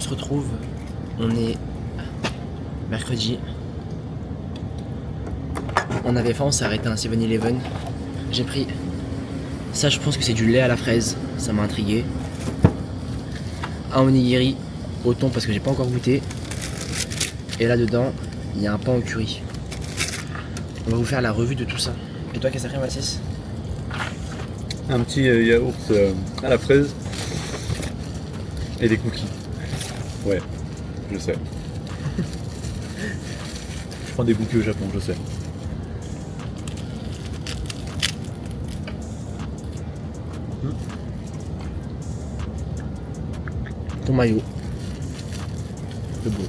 se retrouve, on est mercredi. On avait faim, on s'est arrêté à un 7-Eleven. J'ai pris ça, je pense que c'est du lait à la fraise, ça m'a intrigué. Un onigiri au thon parce que j'ai pas encore goûté. Et là dedans, il y a un pain au curry. On va vous faire la revue de tout ça. Et toi, qu'est-ce que ça fait, Mathis? Un petit yaourt à la fraise et des cookies. Ouais, je sais. Je prends des cookies au Japon, je sais. Ton maillot. Le beau.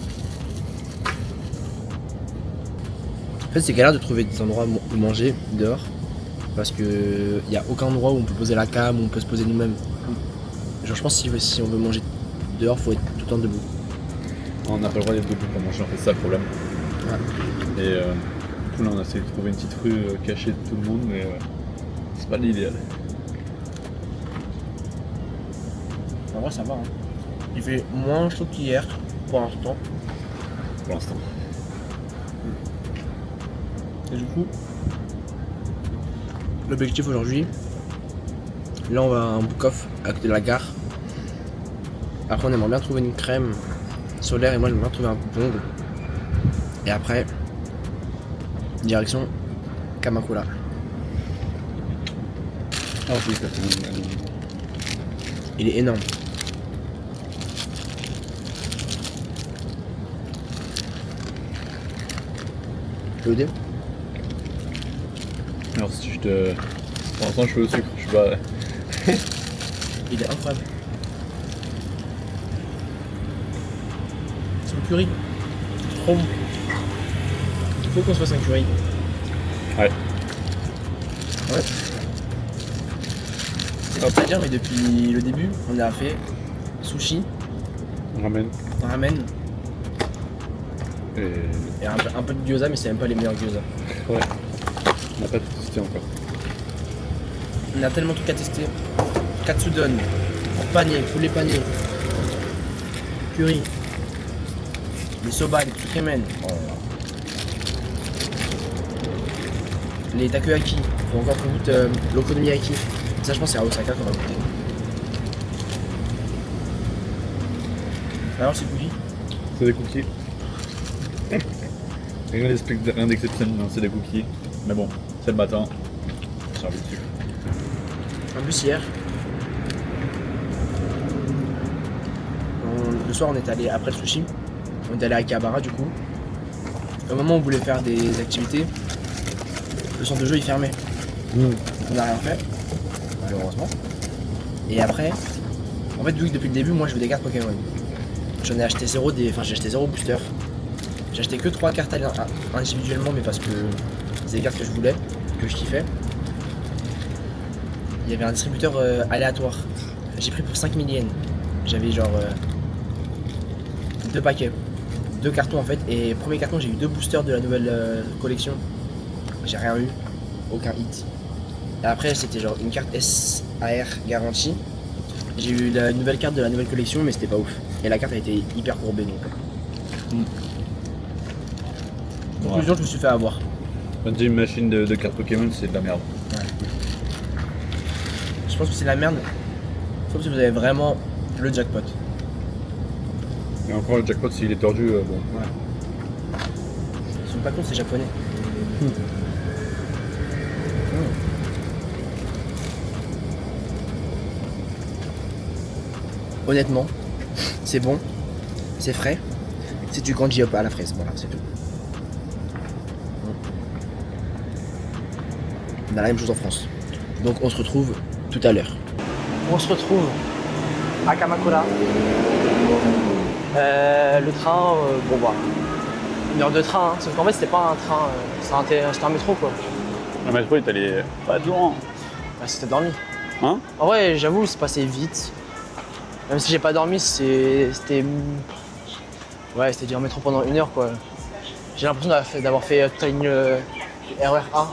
En fait, c'est galère de trouver des endroits où manger dehors. Parce que y a aucun endroit où on peut poser la cam, où on peut se poser nous-mêmes. Genre, je pense que si on veut manger dehors, faut être tout le temps debout. On n'a pas le droit d'être debout pour manger, en fait, c'est ça le problème. Ouais. Et du coup, là, on a essayé de trouver une petite rue cachée de tout le monde, mais c'est pas l'idéal. En vrai, ça va. Hein. Il fait moins chaud qu'hier, pour l'instant. Pour l'instant. Et du coup, l'objectif aujourd'hui, là on va à un book-off à côté de la gare. Après on aimerait bien trouver une crème solaire et moi j'aimerais bien trouver un bong. Et après, direction Kamakura. Ah oui, ça fait Il est énorme. Tu veux aider? Alors si je te... Pour l'instant, je fais au sucre, je suis pas... Il est incroyable. C'est le curry. Trop bon. Il faut qu'on se fasse un curry. Ouais. Ouais. C'est pas dire, mais depuis le début, on a fait sushi, Ramen. ramen Et... et un peu de gyoza, mais c'est même pas les meilleurs gyoza. Ouais. On n'a pas tout testé encore. On a tellement de trucs à tester. Katsudon, panier, poulet panier, curry, les soba, les tsukemen, les takoyaki. Faut encore qu'on goûte l'okonomiyaki. Ça, je pense, c'est à Osaka qu'on va goûter. Alors, c'est cookies. C'est des cookies. Rien d'exceptionnel, non, c'est des cookies. Mais bon, c'est le matin. J'ai envie de sucre. En plus, hier, le soir, on est allé, après le sushi, on est allé à Akihabara du coup. Au moment où on voulait faire des activités, le centre de jeu il fermait. Donc on n'a rien fait, malheureusement. Et après, en fait, depuis le début, moi je veux des cartes Pokémon. J'en ai acheté j'ai acheté 0 booster. J'ai acheté que 3 cartes individuellement, mais parce que c'est des cartes que je voulais, que je kiffais. Il y avait un distributeur aléatoire. J'ai pris pour 5 000 yens. J'avais genre 2 paquets, 2 cartons en fait. Et premier carton, j'ai eu 2 boosters de la nouvelle collection. J'ai rien eu, aucun hit. Et après, c'était genre une carte SAR garantie. J'ai eu la nouvelle carte de la nouvelle collection, mais c'était pas ouf. Et la carte a été hyper courbée donc. Conclusion, je me suis fait avoir. Quand j'ai une machine de cartes Pokémon, c'est de la merde. Ouais. Je pense que c'est la merde. Sauf si vous avez vraiment le jackpot. Et encore le jackpot, s'il est tordu, bon. Ouais. Ils sont pas cons, c'est japonais. Honnêtement, c'est bon, c'est frais, c'est du kanji hop à la fraise, voilà, c'est tout. On a la même chose en France. Donc on se retrouve tout à l'heure. On se retrouve à Kamakura. Le train, bon bah, 1 heure de train, hein. Sauf qu'en fait c'était pas un train, c'était un métro quoi. Le métro, il est allé pas loin. Bah, c'était dormi. Hein? En vrai, j'avoue, c'est passé vite. Même si j'ai pas dormi, c'était. Ouais, c'était du métro pendant 1 heure quoi. J'ai l'impression d'avoir fait toute la ligne RER A.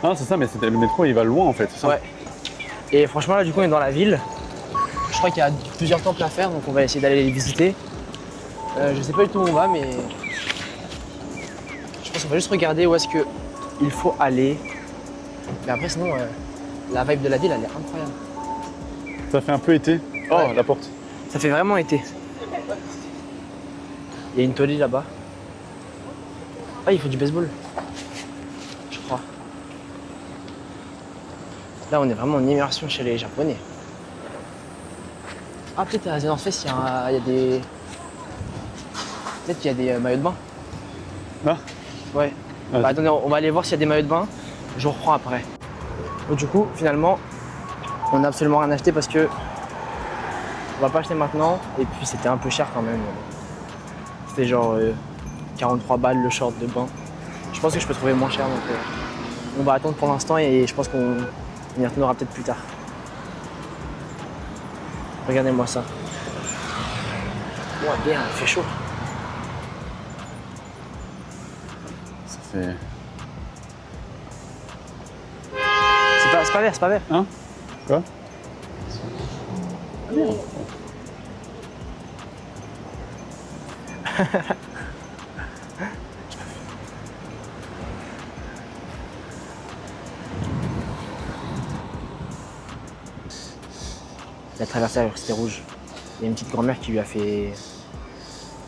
Ah, c'est ça, mais le métro, il va loin en fait, c'est ça? Ouais. Et franchement, là, du coup, on est dans la ville. Je crois qu'il y a plusieurs temples à faire, donc on va essayer d'aller les visiter. Je sais pas du tout où on va, mais je pense qu'on va juste regarder où est-ce que il faut aller. Mais après, sinon, la vibe de la ville, elle est incroyable. Ça fait un peu été. Oh, Ouais. la porte. Ça fait vraiment été. Il y a une tollée là-bas. Ah, il faut du baseball. Je crois. Là, on est vraiment en immersion chez les Japonais. Ah, peut-être à The North Face, il y a des... Peut-être qu'il y a des maillots de bain. Ah. Ouais. Ah, Bah, attendez, on va aller voir s'il y a des maillots de bain. Je vous reprends après. Donc, du coup, finalement, on n'a absolument rien acheté parce que on va pas acheter maintenant. Et puis, c'était un peu cher quand même. C'était genre 43 balles le short de bain. Je pense que je peux trouver moins cher. Donc, on va attendre pour l'instant et je pense qu'on y retournera peut-être plus tard. Regardez-moi ça. Oh, bien, il fait chaud. Ça fait. C'est pas vert, c'est pas vert. Hein? Quoi? Ah, merde. Il a traversé la rue, c'était rouge. Il y a une petite grand-mère qui lui a fait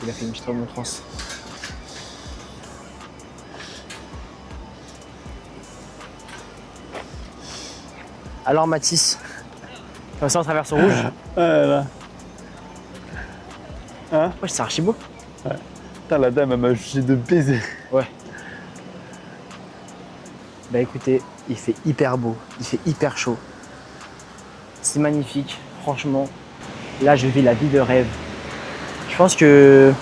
une petite remontrance. Alors Mathis, comme ça on traverse au rouge. Ah là. Hein? Ouais, c'est archi beau. Putain, la dame, elle m'a jugé de baiser. Ouais. Bah écoutez, il fait hyper beau, il fait hyper chaud. C'est magnifique, franchement. Là, je vis la vie de rêve. Je pense que...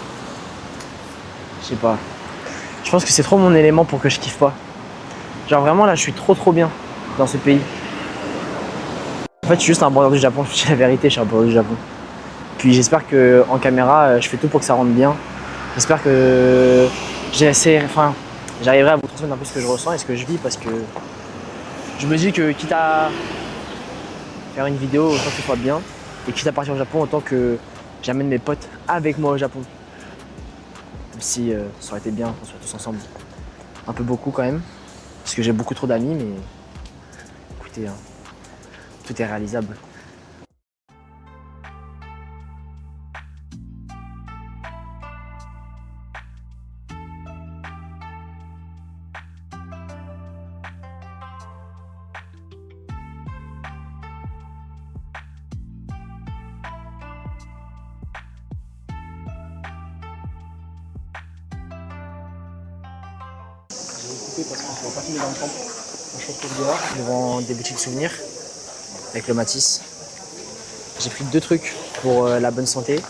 Je sais pas. Je pense que c'est trop mon élément pour que je kiffe pas. Genre vraiment, là, je suis trop bien dans ce pays. En fait, je suis juste un border du Japon. Je dis la vérité, je suis un border du Japon. Puis j'espère que en caméra, je fais tout pour que ça rentre bien. J'espère que j'arriverai à vous transmettre un peu ce que je ressens et ce que je vis parce que je me dis que quitte à faire une vidéo, autant que ce soit bien. Et quitte à partir au Japon, autant que j'amène mes potes avec moi au Japon. Même si ça aurait été bien qu'on soit tous ensemble. Un peu beaucoup quand même. Parce que j'ai beaucoup trop d'amis, mais écoutez, hein, tout est réalisable. Parce qu'on ne va pas finir dans le camp. Je se retrouve dehors devant des boutiques souvenirs avec le Matisse. J'ai pris 2 trucs pour la bonne santé.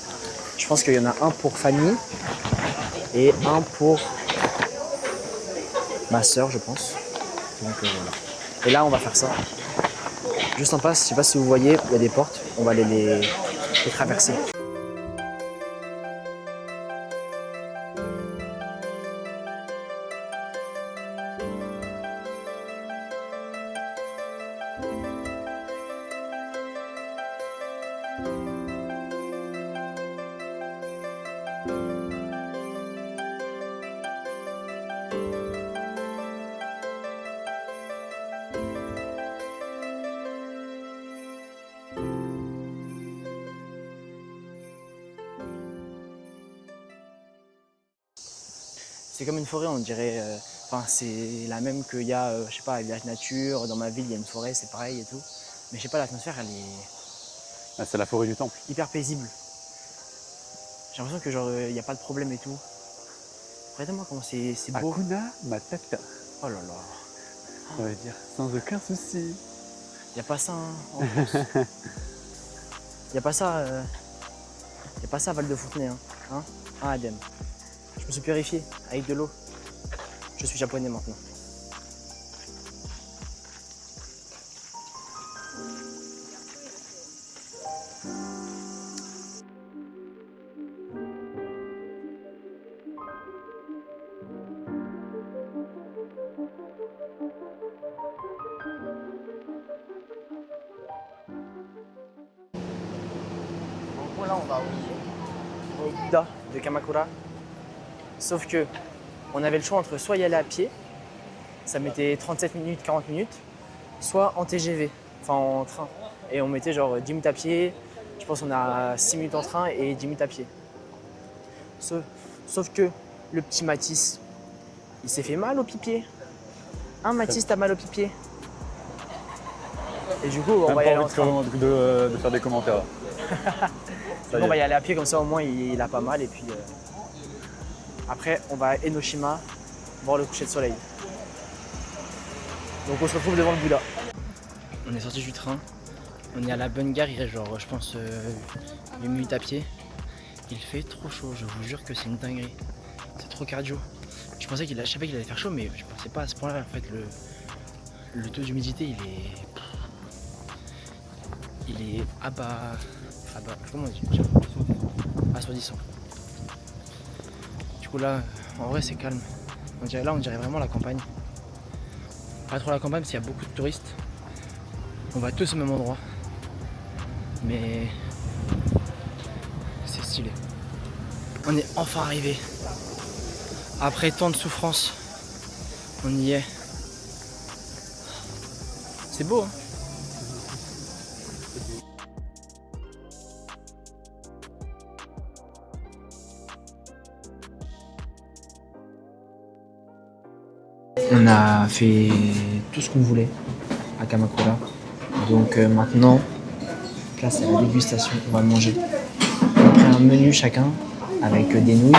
Je pense qu'il y en a un pour Fanny et un pour ma soeur, je pense. Donc, voilà. Et là, on va faire ça. Juste en face, je sais pas si vous voyez, il y a des portes. On va aller les traverser. C'est comme une forêt, on dirait. Enfin, c'est la même qu'il y a, je sais pas, un village nature. Dans ma ville, il y a une forêt, c'est pareil et tout. Mais je sais pas, l'atmosphère, elle est Ah, c'est la forêt du temple. hyper paisible. J'ai l'impression que genre, il n'y a pas de problème et tout. Regardez-moi comment c'est beau. Hakuna Matata. Oh là là. Ça veut dire sans aucun souci. Il n'y a pas ça hein, en France. Il n'y a pas ça. Y a pas ça à Val de Fontenay. Hein, Adem. Je me suis purifié avec de l'eau. Je suis japonais maintenant. En gros là on va au Bouddha. de Kamakura. Sauf que on avait le choix entre soit y aller à pied, ça mettait 37 minutes, 40 minutes, soit en TGV, enfin en train. Et on mettait genre 10 minutes à pied, je pense qu'on a 6 minutes en train et 10 minutes à pied. Sauf que le petit Mathis, il s'est fait mal au pipier. Hein Mathis, t'as mal au pipier? Et du coup, on va y aller en train. de faire des commentaires là. On va y aller à pied, comme ça au moins il a pas mal. Et puis après, on va à Enoshima voir le coucher de soleil. Donc on se retrouve devant le Bouddha. On est sorti du train, on est à la bonne gare, il reste genre je pense 8 minutes à pied. Il fait trop chaud, je vous jure que c'est une dinguerie. C'est trop cardio. Je savais qu'il allait faire chaud, mais je pensais pas à ce point-là. En fait, le taux d'humidité, il est comment on dit, assourdissant. Du coup là, en vrai c'est calme. On dirait vraiment la campagne. Pas trop la campagne parce qu'il y a beaucoup de touristes. On va tous au même endroit. Mais c'est stylé. On est enfin arrivé. Après tant de souffrance, on y est. C'est beau, hein? On a fait tout ce qu'on voulait à Kamakura. Donc maintenant, là c'est la dégustation, on va manger. On a pris un menu chacun avec des nouilles,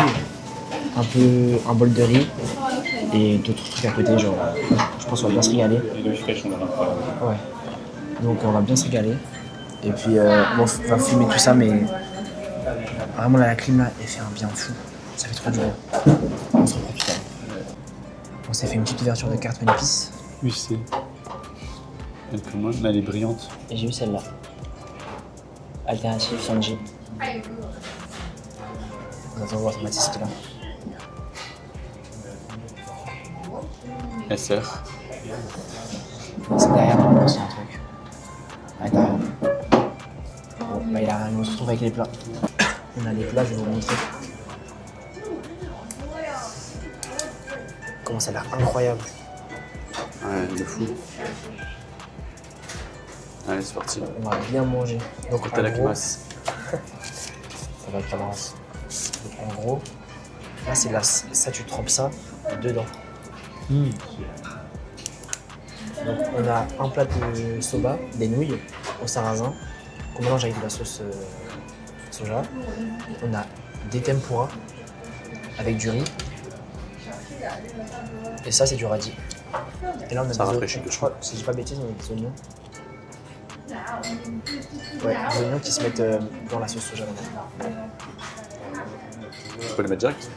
un bol de riz et d'autres trucs à côté, genre je pense qu'on va bien se régaler. Les nouilles fraîches, on a incroyable. Ouais. Donc on va bien se régaler. Et puis bon, on va fumer tout ça, mais vraiment là, la clim là, elle fait un bien fou. Ça fait trop du bien. On se reprend tout à l'heure. On s'est fait une petite ouverture de carte bénéfice. Oui, c'est. Elle est brillante. Et j'ai eu celle-là. Alternative Sanji. On attend de voir ce Mathis qui est là. SR. C'est derrière, normalement, c'est un truc. À l'intérieur. Bon, bah il a rien, on se retrouve avec les plats. On a les plats, je vais vous montrer. Comment ça a l'air incroyable. Ouais, il est fou. Allez, c'est parti. On va bien manger. Donc Quand t'as la classe. Ça va commencer. Donc en gros, là c'est là, ça tu trempes ça dedans. Donc on a un plat de soba, des nouilles au sarrasin qu'on mélange avec de la sauce soja. On a des tempura avec du riz. Et ça c'est du radis. Et là on a ça des rafraîchit. Je crois, si je dis pas bêtise, on a des oignons. Ouais, des oignons qui se mettent dans la sauce soja maintenant. Tu peux les mettre direct?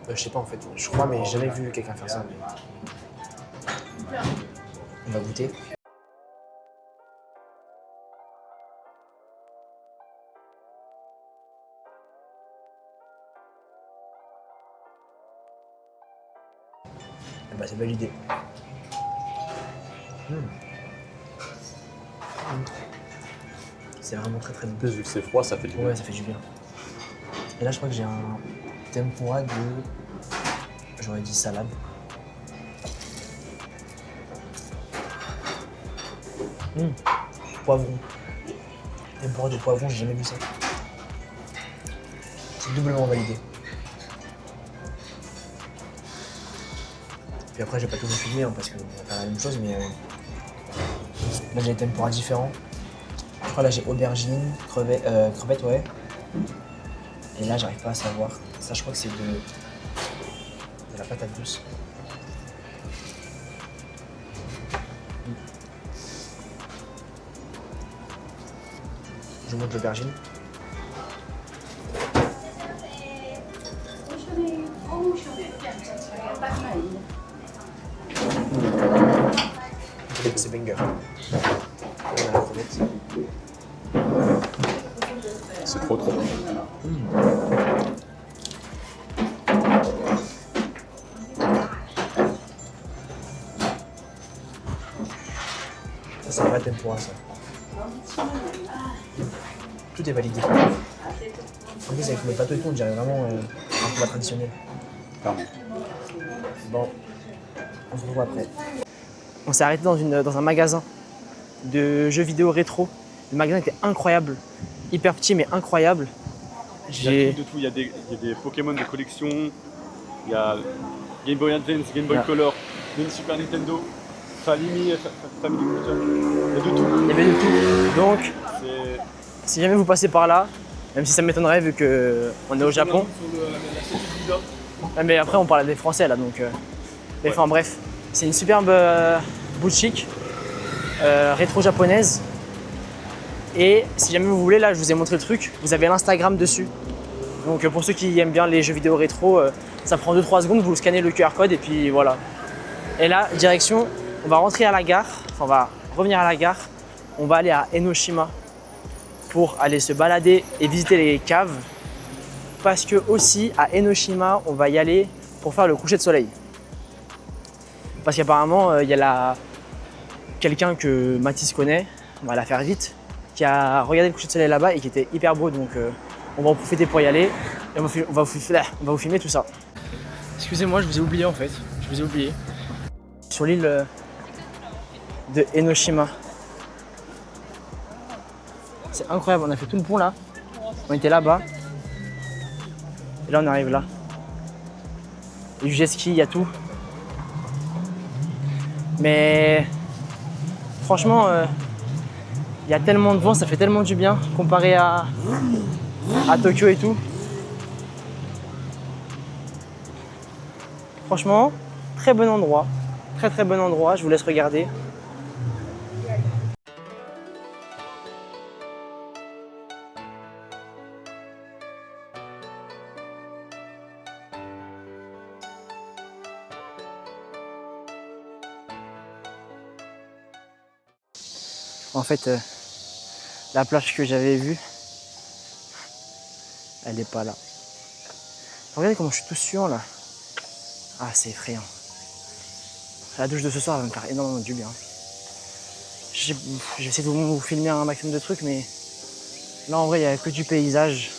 Je sais pas en fait, je crois, mais j'ai jamais vu quelqu'un faire ça. Mais... On va goûter. Bah, c'est une belle idée. C'est vraiment très très bon. En plus, vu que c'est froid, ça fait du bien. Ouais, ça fait du bien. Et là, je crois que j'ai un tempura de. J'aurais dit salade. Poivron. Tempura de poivron, j'ai jamais vu ça. C'est doublement validé. Puis après, je vais pas tout vous filmer hein, parce qu'on va faire la même chose, mais là j'ai des tempura différents. Je crois là j'ai aubergine, crevette, ouais. Et là, j'arrive pas à savoir. Ça, je crois que c'est de la patate douce. Je vous montre l'aubergine. C'est banger. On a la crevette. C'est trop bon. Ça, c'est un vrai tempura, ça. Tout est validé. En plus, avec le plateau et tout, on dirait vraiment un plat traditionnel. Pardon. Bon, on se revoit après. On s'est arrêté dans un magasin de jeux vidéo rétro. Le magasin était incroyable, hyper petit mais incroyable. Il y a tout de tout, il y a des Pokémon de collection, il y a Game Boy Advance, Game Boy Color, même Super Nintendo, Family Computer, il y a de tout. Il y avait de tout. Donc, si jamais vous passez par là, même si ça m'étonnerait vu qu'on est au Japon. Mais après, on parle des Français là, donc. Mais enfin bref, c'est une superbe boutique rétro japonaise. Et si jamais vous voulez, là, je vous ai montré le truc, vous avez l'Instagram dessus. Donc pour ceux qui aiment bien les jeux vidéo rétro, ça prend 2-3 secondes, vous scannez le QR code et puis voilà. Et là, direction, on va rentrer à la gare, enfin on va revenir à la gare, on va aller à Enoshima pour aller se balader et visiter les caves. Parce que aussi, à Enoshima, on va y aller pour faire le coucher de soleil. Parce qu'apparemment, il y a quelqu'un que Mathis connaît, on va la faire vite, qui a regardé le coucher de soleil là-bas et qui était hyper beau, donc on va en profiter pour y aller et on va vous filmer tout ça. Excusez-moi, je vous ai oublié en fait, je vous ai oublié. Sur l'île de Enoshima. C'est incroyable, on a fait tout le pont là, on était là-bas et là on arrive là. Il y a du jet ski, il y a tout. Mais franchement, il y a tellement de vent, ça fait tellement du bien comparé à Tokyo et tout. Franchement, très bon endroit, très bon endroit, je vous laisse regarder. En fait, la plage que j'avais vue, elle n'est pas là. Regardez comment je suis tout suant là. Ah, c'est effrayant. La douche de ce soir va me faire énormément du bien. J'ai essayé de vous filmer un maximum de trucs, mais là en vrai, il n'y a que du paysage.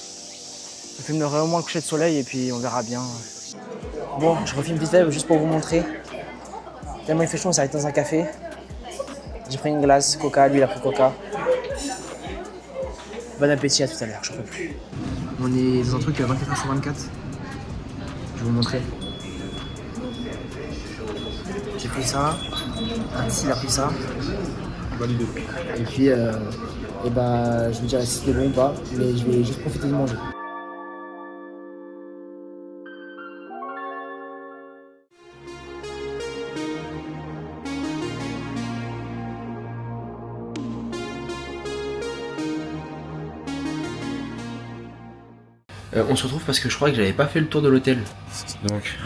Je filmerai au moins le coucher de soleil et puis on verra bien. Bon, je refilme vite fait juste pour vous montrer. Tellement il fait chaud, on s'est arrêté dans un café. J'ai pris une glace, coca, lui il a pris coca. Bon appétit, à tout à l'heure, j'en peux plus. On est dans un truc 24h/24. Je vais vous montrer. J'ai pris ça, il a pris ça. Validé. Et puis, je vous dirai si c'était bon ou pas, mais je vais juste profiter de manger. On se retrouve parce que je crois que j'avais pas fait le tour de l'hôtel. Donc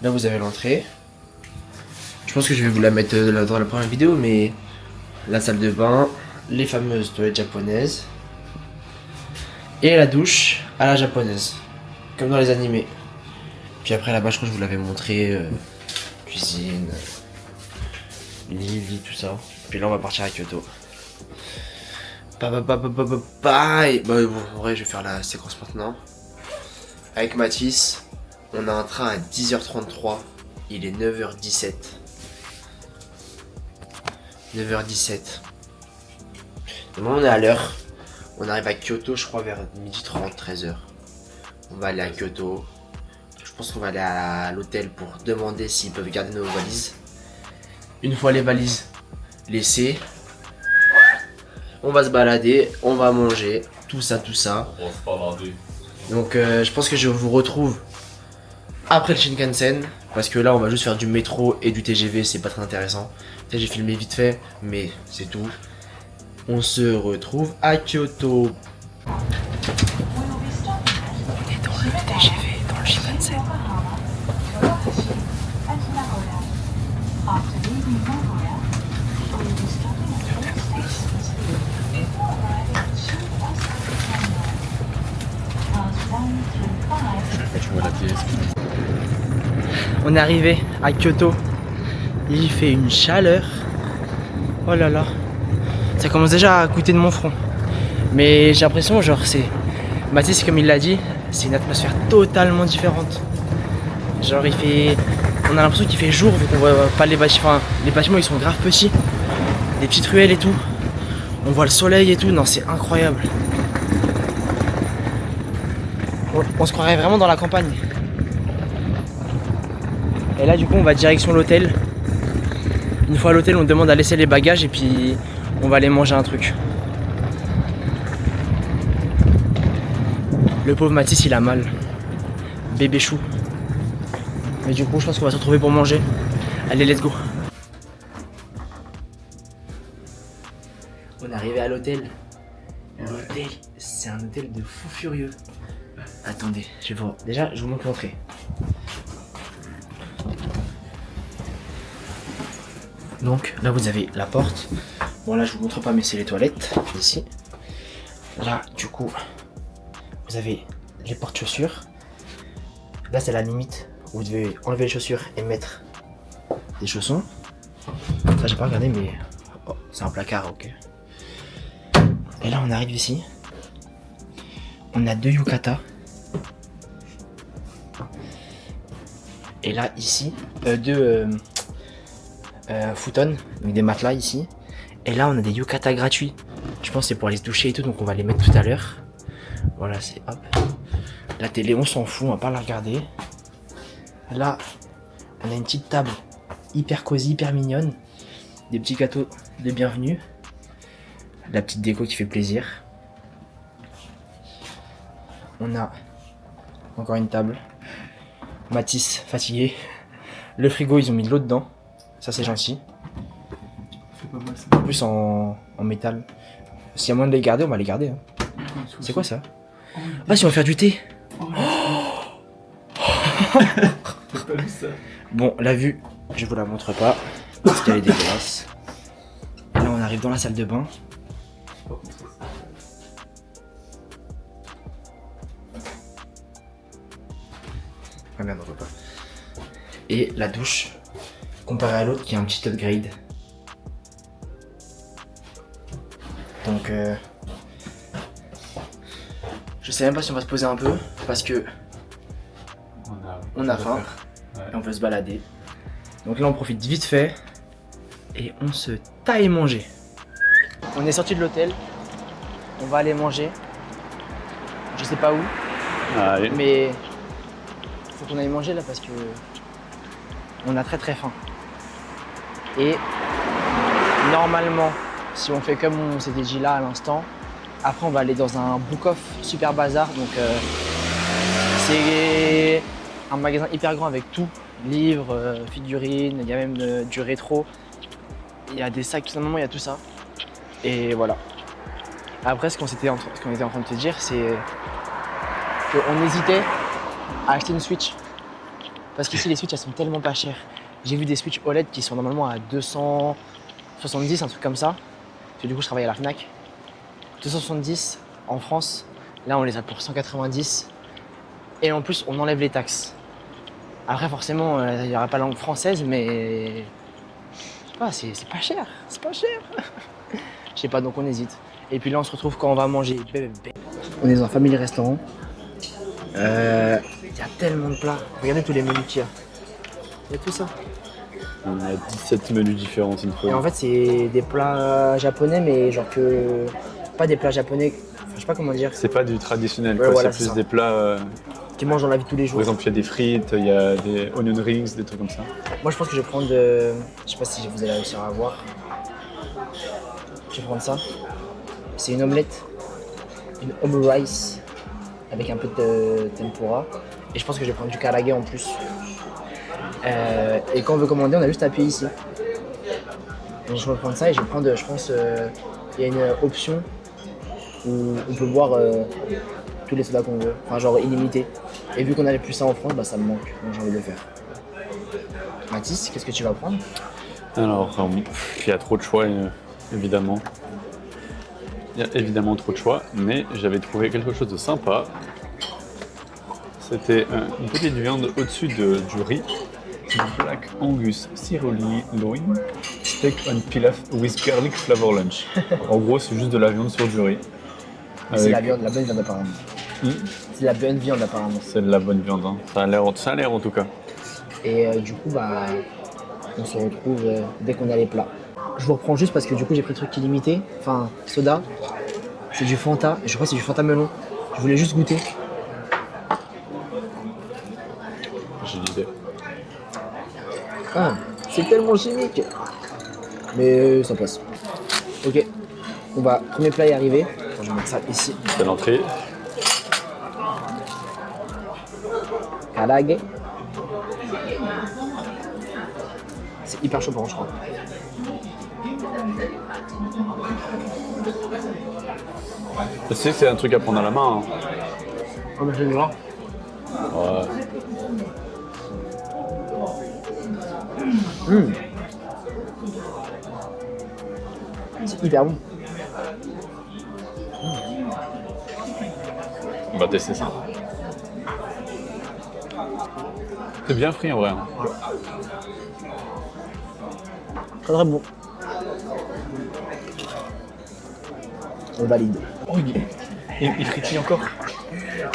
là vous avez l'entrée. Je pense que je vais vous la mettre dans la première vidéo, mais la salle de bain, les fameuses toilettes japonaises et la douche à la japonaise, comme dans les animés. Puis après là-bas je crois que je vous l'avais montré, cuisine, lit, tout ça. Puis là on va partir à Kyoto. Bye. Bon, en vrai, je vais faire la séquence maintenant. Avec Mathis, on a un train à 10h33. Il est 9h17. 9h17. Normalement, on est à l'heure. On arrive à Kyoto, je crois, vers 12h30, 13h. On va aller à Kyoto. Je pense qu'on va aller à l'hôtel pour demander s'ils peuvent garder nos valises. Une fois les valises laissées, on va se balader, on va manger, tout ça. On va se balader. Donc je pense que je vous retrouve après le Shinkansen, parce que là on va juste faire du métro et du TGV, c'est pas très intéressant. J'ai filmé vite fait, mais c'est tout. On se retrouve à Kyoto. On est dans le TGV, dans le Shinkansen. Tu vois la pièce. On est arrivé à Kyoto. Il fait une chaleur. Oh là là. Ça commence déjà à coûter de mon front. Mais j'ai l'impression, genre, Mathis, comme il l'a dit, c'est une atmosphère totalement différente. Genre, on a l'impression qu'il fait jour, vu qu'on voit pas les bâtiments. Enfin, les bâtiments, ils sont grave petits. Des petites ruelles et tout. On voit le soleil et tout. Non, c'est incroyable. On se croirait vraiment dans la campagne. Et là, du coup, on va direction l'hôtel. Une fois à l'hôtel, on demande à laisser les bagages et puis on va aller manger un truc. Le pauvre Mathis, il a mal. Bébé chou. Mais du coup, je pense qu'on va se retrouver pour manger. Allez, let's go. On est arrivé à l'hôtel. L'hôtel, c'est un hôtel de fou furieux. Attendez, déjà, je vous montre l'entrée. Donc là, vous avez la porte. Bon, là, je vous montre pas, mais c'est les toilettes ici. Là, du coup, vous avez les porte-chaussures. Là, c'est la limite. Vous devez enlever les chaussures et mettre des chaussons. Ça, j'ai pas regardé, mais oh, c'est un placard, ok. Et là, on arrive ici. On a 2 yukatas. Et là, ici, 2 futon, donc des matelas ici. Et là, on a des yukatas gratuits. Je pense que c'est pour aller se doucher et tout, donc on va les mettre tout à l'heure. Voilà, c'est hop. La télé, on s'en fout, on va pas la regarder. Là, on a une petite table hyper cosy, hyper mignonne. Des petits gâteaux de bienvenue. La petite déco qui fait plaisir. On a encore une table. Mathis, fatigué. Le frigo, ils ont mis de l'eau dedans. Ça, c'est gentil. C'est pas mal ça. En plus, en métal. S'il y a moyen de les garder, on va les garder. Hein. C'est quoi ça? Ah, si on va faire du thé. T'as pas vu ça? Bon, la vue, je vous la montre pas. Parce qu'elle est dégueulasse. Là, on arrive dans la salle de bain. Ah merde, on voit pas. Et la douche, comparé à l'autre qui a un petit upgrade. Donc, je sais même pas si on va se poser un peu parce que on a faim et on veut se balader. Donc là, on profite vite fait et on se taille manger. On est sorti de l'hôtel, on va aller manger. Je sais pas où, Allez. mais faut qu'on aille manger là parce que on a très très faim. Et normalement, si on fait comme on s'était dit là à l'instant, après on va aller dans un book-off super bazar. Donc c'est un magasin hyper grand avec tout, livres, figurines, il y a même du rétro. Il y a des sacs, normalement il y a tout ça. Et voilà. Après ce qu'on était en train de te dire, c'est qu'on hésitait à acheter une Switch. Parce qu'ici les Switch elles sont tellement pas chères. J'ai vu des Switch OLED qui sont normalement à 270, un truc comme ça. Parce que du coup je travaille à la Fnac. 270 en France, là on les a pour 190. Et en plus on enlève les taxes. Après forcément il n'y aura pas la langue française, mais je sais pas, c'est pas cher, c'est pas cher. Je sais pas, donc on hésite. Et puis là on se retrouve quand on va manger. On est dans un family restaurant. Il y a tellement de plats. Regardez tous les menus qu'il y a. Il y a tout ça. On a 17 menus différents une fois. Et en fait c'est des plats japonais, mais genre que... Pas des plats japonais, enfin, je sais pas comment dire. C'est pas du traditionnel, Ouais, quoi. voilà, c'est c'est plus ça. des plats. Qui mangent dans la vie de tous les jours. Par exemple, il y a des frites, il y a des onion rings, des trucs comme ça. Moi je pense que je vais prendre je sais pas si vous allez réussir à voir. Je vais prendre ça. C'est une omelette. Une omurice. Avec un peu de tempura. Et je pense que je vais prendre du karage en plus. Et quand on veut commander, on a juste à appuyer ici. Donc je vais prendre ça et je vais prendre, je pense, il y a une option où on peut boire tous les sodas qu'on veut. Enfin genre illimité. Et vu qu'on n'avait plus ça en France, bah ça me manque. Donc j'ai envie de le faire. Mathis, qu'est-ce que tu vas prendre? Alors, il y a trop de choix, évidemment. Il y a évidemment trop de choix, mais j'avais trouvé quelque chose de sympa. C'était une petite viande au-dessus du riz. Du Black Angus Sirloin Steak on Pilaf with Garlic Flavor Lunch. En gros, c'est juste de la viande sur du riz. C'est Avec- la viande, la bonne viande apparemment. C'est la bonne viande apparemment. C'est de la bonne viande, hein. Ça a l'air en tout cas. Et du coup, bah, on se retrouve dès qu'on a les plats. Je vous reprends juste parce que du coup, j'ai pris le truc illimité. Enfin, soda. C'est du Fanta. Je crois que c'est du Fanta melon. Je voulais juste goûter. J'ai l'idée. Ah, c'est tellement chimique. Mais ça passe. Ok. On va, premier plat est arrivé. Attends, je vais mettre ça ici. C'est l'entrée. Karaage. C'est hyper chaud pour moi, je crois. Je sais que c'est un truc à prendre à la main. Hein. Oh, mais je vais voir. Ouais. C'est hyper bon. On va tester ça. C'est bien frit en vrai. Hein. Très très bon. On valide. Oh, il frétille encore.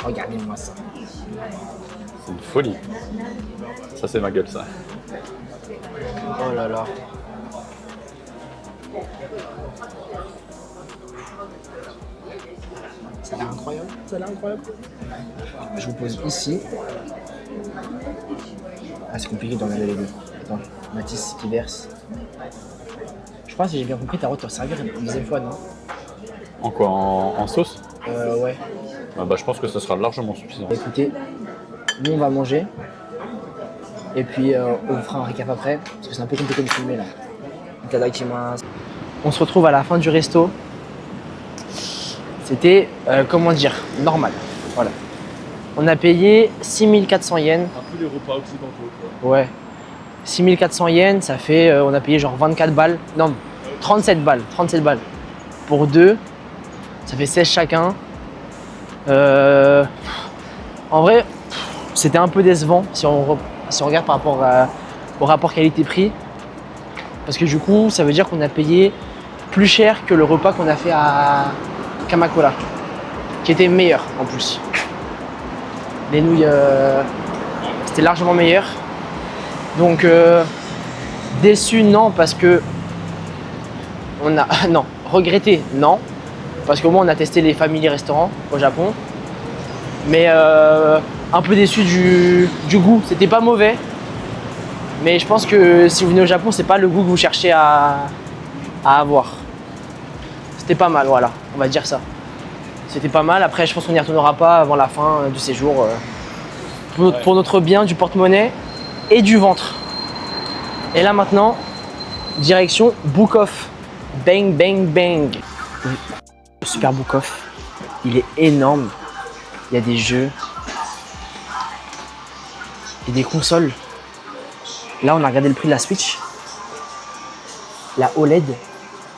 Regardez-moi ça. C'est une folie. Ça c'est ma gueule ça. Oh là là. Ça a l'air incroyable. Ça a l'air incroyable. Je vous pose ici. Ah, c'est compliqué d'en laver les deux. Attends, Mathis qui verse. Je crois que si j'ai bien compris, t'as le droit de te servir une deuxième fois, non? En quoi, en sauce? Ouais. Ah bah je pense que ça sera largement suffisant. Écoutez, nous on va manger. Et puis on vous fera un récap après. Parce que c'est un peu compliqué de filmer là. Itadakimasu. On se retrouve à la fin du resto. C'était, comment dire, normal. Voilà. On a payé 6400 yens. Un peu les repas occidentaux quoi. Ouais. 6400 yens, ça fait, on a payé genre 24 balles. Non, 37 balles. 37 balles. Pour deux, ça fait 16 chacun. En vrai, c'était un peu décevant si on regarde par rapport au rapport qualité-prix. Parce que du coup, ça veut dire qu'on a payé plus cher que le repas qu'on a fait à Kamakura, qui était meilleur en plus. Les nouilles, c'était largement meilleur. Donc, déçu, non, parce que on a... non, regretté, non. Parce qu'au moins, on a testé les family restaurants au Japon. Mais un peu déçu du goût. C'était pas mauvais. Mais je pense que si vous venez au Japon, c'est pas le goût que vous cherchez à avoir. C'était pas mal, voilà, on va dire ça. C'était pas mal. Après, je pense qu'on n'y retournera pas avant la fin du séjour. Pour notre bien, du porte-monnaie et du ventre. Et là maintenant, direction Book Off. Bang, bang, bang. Le Super Book Off, il est énorme. Il y a des jeux et des consoles. Là, on a regardé le prix de la Switch. La OLED,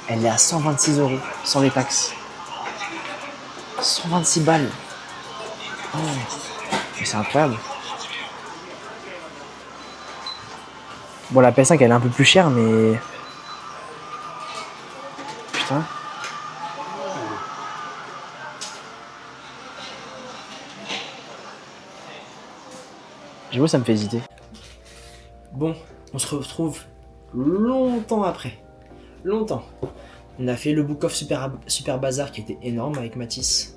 elle est à 126 € sans les taxes. 126 balles. Oh, mais c'est incroyable. Bon, la PS5, elle est un peu plus chère, mais... Putain. J'avoue, ça me fait hésiter. Bon, on se retrouve longtemps après. Longtemps. On a fait le Book of Super Bazar qui était énorme avec Mathis.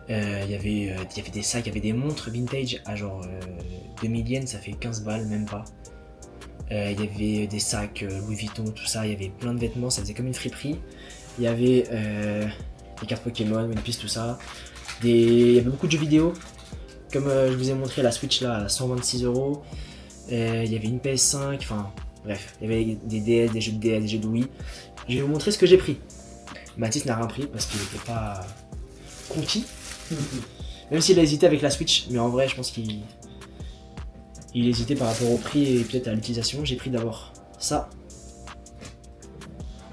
Il y avait des sacs, il y avait des montres vintage à genre 2000 yens, ça fait 15 balles, même pas. Il y avait des sacs Louis Vuitton, tout ça, il y avait plein de vêtements, ça faisait comme une friperie. Il y avait des cartes Pokémon, One Piece, tout ça. Il y avait beaucoup de jeux vidéo. Comme je vous ai montré la Switch là à 126 €. Il y avait une PS5, enfin bref, il y avait des DS, des jeux de DS, des jeux de Wii. Je vais vous montrer ce que j'ai pris. Mathis n'a rien pris parce qu'il n'était pas conquis. Même s'il a hésité avec la Switch, mais en vrai je pense qu'il hésitait par rapport au prix et peut-être à l'utilisation. J'ai pris d'abord ça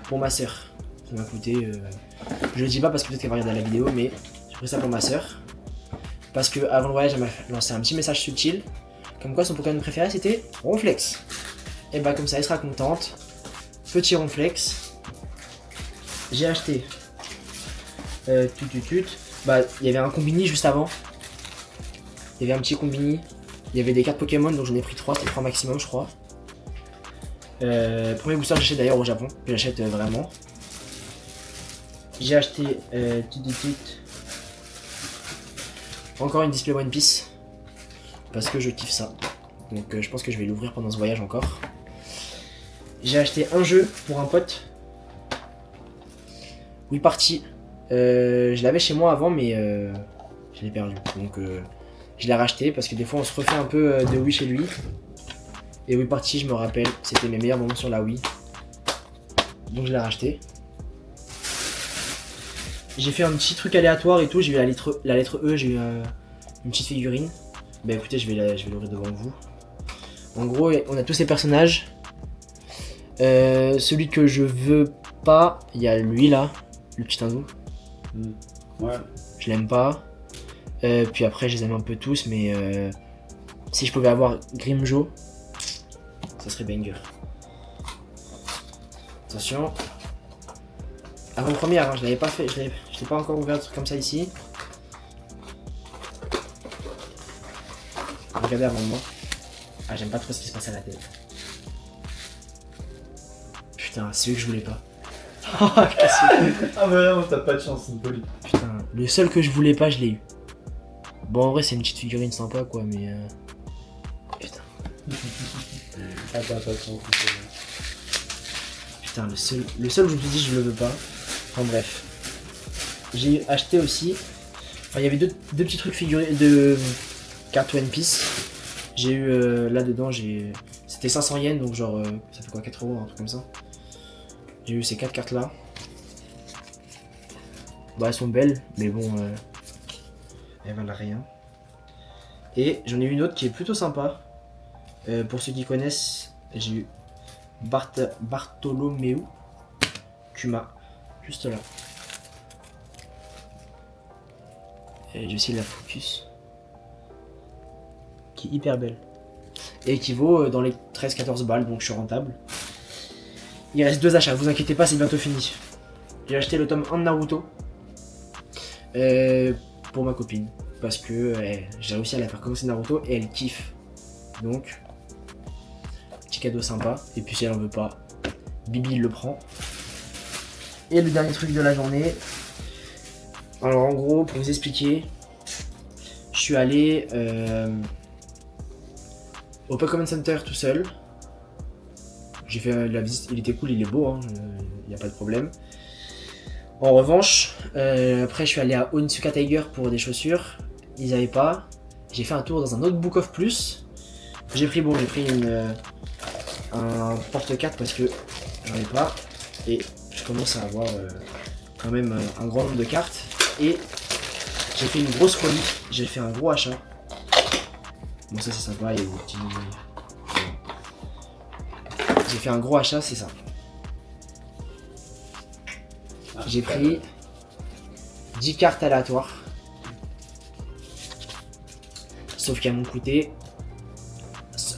pour ma soeur. Ça m'a coûté, je le dis pas parce que peut-être qu'elle va regarder la vidéo, mais j'ai pris ça pour ma soeur. Parce que avant le voyage, elle m'a lancé un petit message subtil. Comme quoi son Pokémon préféré c'était Ronflex. Et bah comme ça elle sera contente. Petit Ronflex. J'ai acheté Bah, il y avait un combini juste avant. Il y avait un petit combini. Il y avait des cartes Pokémon, donc j'en ai pris 3, c'était 3 maximum, je crois. Premier booster que j'achète d'ailleurs au Japon, que j'achète vraiment. J'ai acheté encore une display One Piece parce que je kiffe ça. Donc je pense que je vais l'ouvrir pendant ce voyage encore. J'ai acheté un jeu pour un pote. Wii Party. Je l'avais chez moi avant mais je l'ai perdu. Donc je l'ai racheté parce que des fois on se refait un peu de Wii chez lui. Et Wii Party, je me rappelle, c'était mes meilleurs moments sur la Wii. Donc je l'ai racheté. J'ai fait un petit truc aléatoire et tout, j'ai eu la lettre E, j'ai eu une petite figurine. Bah écoutez, je vais l'ouvrir devant vous. En gros, on a tous ces personnages. Celui que je veux pas, il y a lui là, le petit hindou. Ouais. Je l'aime pas. Puis après, je les aime un peu tous, mais si je pouvais avoir Grimjo, ça serait banger. Attention. Avant-première, hein, je l'avais pas fait, je l'ai pas encore ouvert un truc comme ça ici. Regardez avant moi. Ah, j'aime pas trop ce qui se passe à la tête. Putain, c'est celui que je voulais pas. Ah bah vraiment, t'as pas de chance, c'est poli. Putain, le seul que je voulais pas, je l'ai eu. Bon, en vrai, c'est une petite figurine sympa, quoi, mais... Putain. Ah, t'as pas de chance, c'est poli. Putain, le seul que je me suis dit, je le veux pas. Enfin, bref. J'ai acheté aussi... Enfin, il y avait deux petits trucs figurés de cartes One Piece. J'ai eu, là-dedans, c'était 500 yens, donc genre, ça fait quoi, 4 €, un truc comme ça. J'ai eu ces 4 cartes-là. Bah, elles sont belles, mais bon... elles valent rien. Et j'en ai eu une autre qui est plutôt sympa. Pour ceux qui connaissent, j'ai eu Bartholomew Kuma, juste là. Et j'ai aussi la Focus, qui est hyper belle. Et qui vaut dans les 13-14 balles, donc je suis rentable. Il reste 2 achats, vous inquiétez pas, c'est bientôt fini. J'ai acheté le tome 1 de Naruto. Pour ma copine. Parce que j'ai réussi à la faire commencer Naruto et elle kiffe. Donc, petit cadeau sympa. Et puis si elle en veut pas, Bibi il le prend. Et le dernier truc de la journée. Alors en gros, pour vous expliquer, je suis allé au Pokémon Center tout seul. J'ai fait la visite, il était cool, il est beau, hein, y a pas de problème. En revanche, après je suis allé à Onitsuka Tiger pour des chaussures, ils avaient pas. J'ai fait un tour dans un autre Book of Plus. J'ai pris un porte-carte parce que j'en ai pas. Et je commence à avoir quand même un grand nombre de cartes. Et j'ai fait une grosse folie, j'ai fait un gros achat. Bon ça c'est sympa, il y a des petits... J'ai fait un gros achat, c'est ça. J'ai pris 10 cartes aléatoires. Sauf qu'elles m'ont coûté,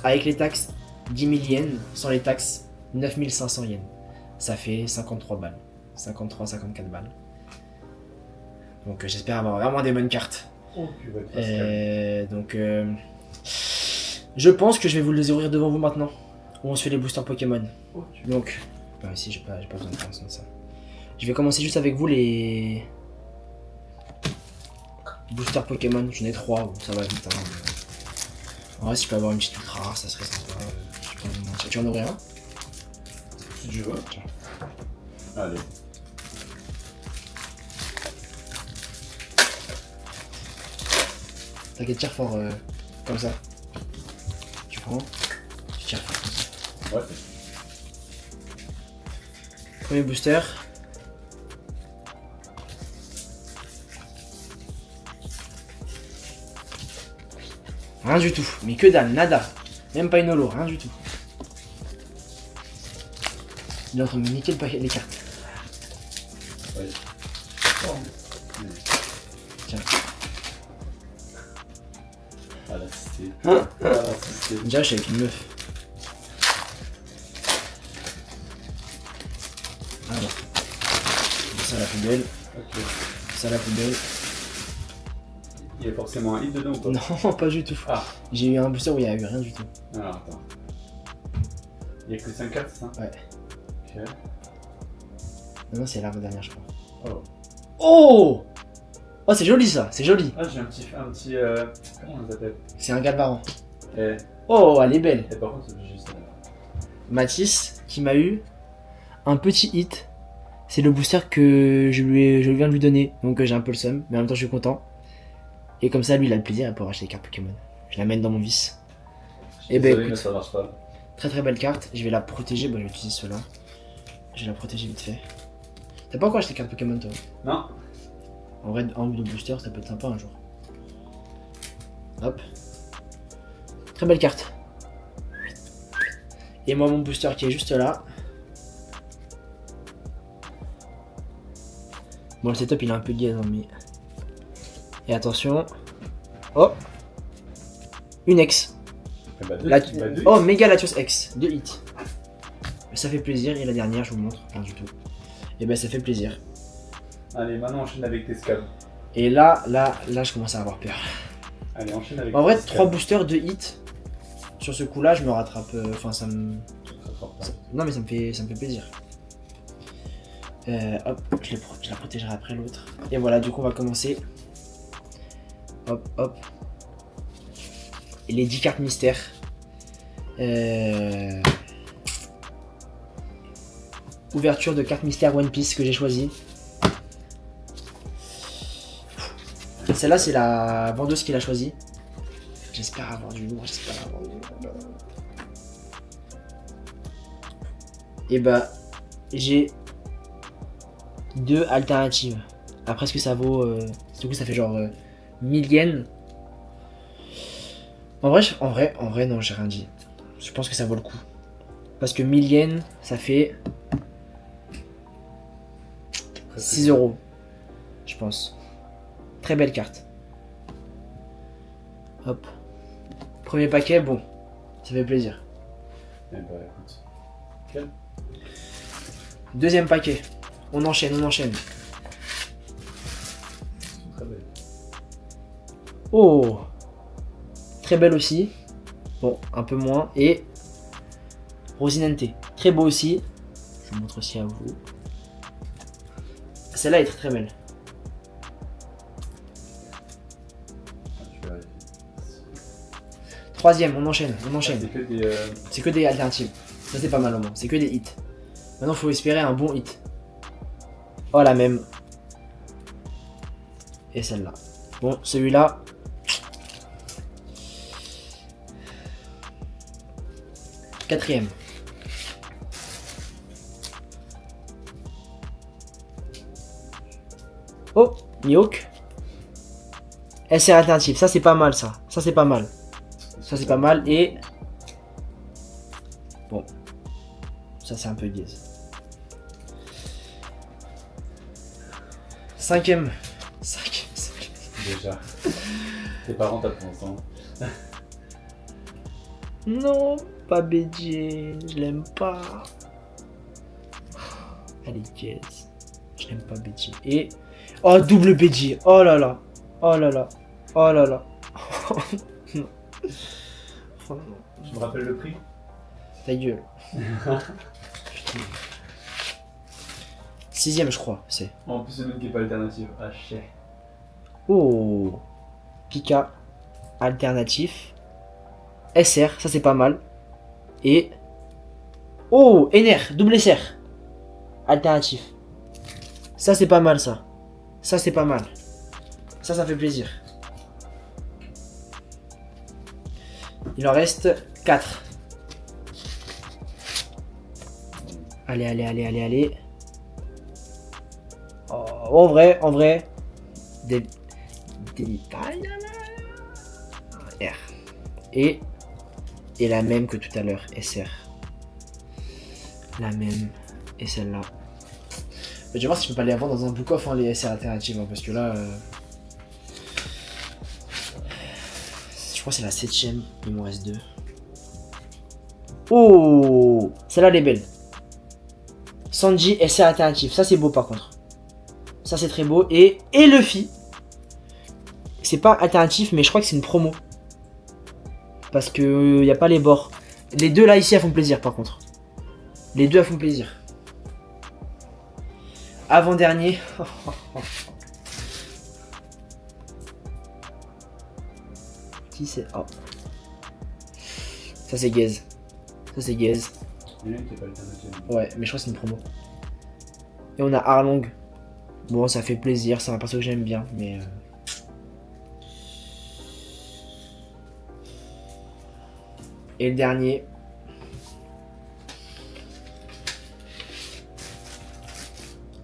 avec les taxes, 10 000 yens, sans les taxes, 9 500 yens. Ça fait 53 balles. 53-54 balles. Donc j'espère avoir vraiment des bonnes cartes. Oh, putain, donc je pense que je vais vous les ouvrir devant vous maintenant. Où on se fait les boosters Pokémon. oh, Donc, ici j'ai pas besoin de faire ça. Je vais commencer juste avec vous les boosters Pokémon. J'en ai 3, bon, ça va vite. Hein. En vrai, si je peux avoir une petite ultra rare, ça serait sympa. Je peux vous mentir. Tu en aurais un? Si tu veux. Allez. T'inquiète, tire fort comme ça. Tu prends, tu tires fort comme ça. Ouais. Premier booster. Rien du tout, mais que dalle, nada. Même pas une holo, rien du tout. Il est en train de me niquer les cartes. Ouais. Tiens. Ah l'assister. Ah l'assister. Déjà, je suis avec une meuf. Alors. Ça à la poubelle. Ok. Ça la poubelle. Il y a forcément un hit dedans ou pas? Non, pas du tout. Ah. J'ai eu un booster où il n'y a eu rien du tout. Alors attends. Il y a que 5 cartes, c'est ça? Ouais. Ok. Non, c'est l'avant-dernière, je crois. Oh. Oh! Oh, c'est joli ça, c'est joli. Ah, j'ai un petit comment on les appelle? C'est un Galvaran. Eh, Oh, elle est belle. et par contre, c'est juste... Matisse qui m'a eu un petit hit. C'est le booster que je viens de lui donner. Donc j'ai un peu le seum, mais en même temps je suis content. Et comme ça, lui il a le plaisir à pouvoir acheter des cartes Pokémon. Je l'amène dans mon vice. Et ben Désolé, mais écoute, ça marche pas. très très belle carte. Je vais la protéger. Bon, je vais utiliser ceux-là. Je vais la protéger vite fait. T'as pas encore acheté des cartes Pokémon toi? Non. En vrai, un ou deux boosters, ça peut être sympa un jour. Hop. Très belle carte. Et moi, mon booster qui est juste là. Bon, le setup il est un peu gaze, mais. Et attention. Oh! Une X. Eh bah, deux, La- bah, deux. Oh, méga Latios X. 2 hits. Ça fait plaisir. Et la dernière, je vous montre. Rien du tout. Et ben, ça fait plaisir. Allez, maintenant enchaîne avec tes scabs. Et là, je commence à avoir peur. Allez, enchaîne avec En vrai, tes 3 scabs. boosters, 2 hits. Sur ce coup-là, je me rattrape. Enfin, ça me. Non, mais ça me fait plaisir. Hop, je la protégerai après l'autre. Et voilà, du coup, on va commencer. Hop, hop. Et les 10 cartes mystères. Ouverture de cartes mystères One Piece que j'ai choisi. Celle-là, c'est la vendeuse qui l'a choisie. J'espère avoir du lourd, Et bah, j'ai 2 alternatives. Après, ce que ça vaut, du coup, ça fait genre 1000 yens. En vrai, non, j'ai rien dit. Je pense que ça vaut le coup. Parce que 1000 yens, ça fait 6 €. Je pense. Très belle carte. Hop. Premier paquet, bon. Ça fait plaisir. Eh bah, écoute. Quel? Deuxième paquet. On enchaîne. Très belle. Oh. Très belle aussi. Bon, un peu moins. Et Rosinante. Très beau aussi. Je vous montre aussi à vous. Celle-là est très très belle. Ah, je vais vérifier. Troisième, on enchaîne. Ah, c'est que des... C'est que des alternatives. Ça c'est pas mal au moins. C'est que des hits. Maintenant faut espérer un bon hit. Oh la même. Et celle-là. Bon, celui-là. Quatrième. Oh, Mihawk. SR alternative, ça c'est pas mal ça. Ça c'est pas mal. Ça c'est pas mal et... Bon. Ça c'est un peu gaze. Cinquième. Déjà. T'es pas rentable pour l'instant. Non, pas BG. Je l'aime pas. Elle est gaze. Je l'aime pas BG. Et... Oh, double BG. Oh là là. Oh là là. Oh là là. Non. Oh non. Je me rappelle le prix. Ta gueule. Putain. Sixième, je crois, c'est. En plus, c'est même qui est pas alternative. Ah, chier. Oh. Pika. Alternatif. SR, ça c'est pas mal. Et... Oh, NR, double SR. Alternatif. Ça c'est pas mal ça. Ça c'est pas mal. Ça fait plaisir. Il en reste 4. Allez, allez, allez, allez, allez. Oh, en vrai. Des R. Et la même que tout à l'heure, SR. La même. Et celle-là. Je vais voir si je peux pas les avoir dans un book off, hein, les SR alternatives, hein, parce que là. Je crois que c'est la 7ème, il m'en reste 2. Oh, celle-là elle est belle. Sanji SR alternative, ça c'est beau par contre. Ça c'est très beau. Et Luffy. C'est pas alternatif, mais je crois que c'est une promo. Parce que y a pas les bords. Les deux là ici, elles font plaisir par contre. Les deux elles font plaisir. Avant-dernier. Qui c'est? Oh. Ça c'est gaze. Ça c'est gaze. Ouais, mais je crois que c'est une promo. Et on a Arlong. Bon, ça fait plaisir, c'est un perso que j'aime bien, mais... Et le dernier.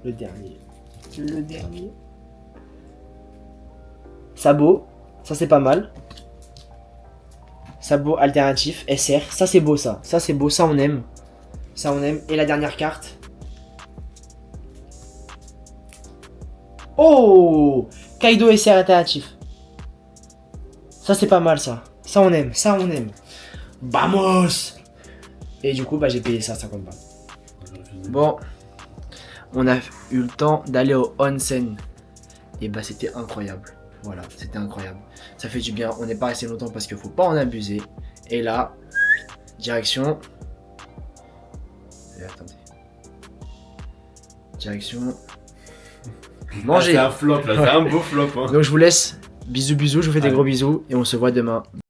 Le dernier. Sabot. Ça c'est pas mal. Sabot alternatif. SR. Ça c'est beau ça. Ça c'est beau. Ça on aime. Ça on aime. Et la dernière carte. Oh, Kaido SR alternatif. Ça c'est pas mal ça. Ça on aime. Ça on aime. Vamos. Et du coup bah j'ai payé ça 50 balles. Bon. On a eu le temps d'aller au onsen. Et bah c'était incroyable. Voilà, c'était incroyable. Ça fait du bien. On n'est pas resté longtemps parce qu'il faut pas en abuser. Et là, direction. Et attendez. Direction. Manger. C'est un flop là, c'est un beau flop. Hein. Donc je vous laisse. Bisous bisous, je vous fais des Allez. gros bisous et on se voit demain. Bye.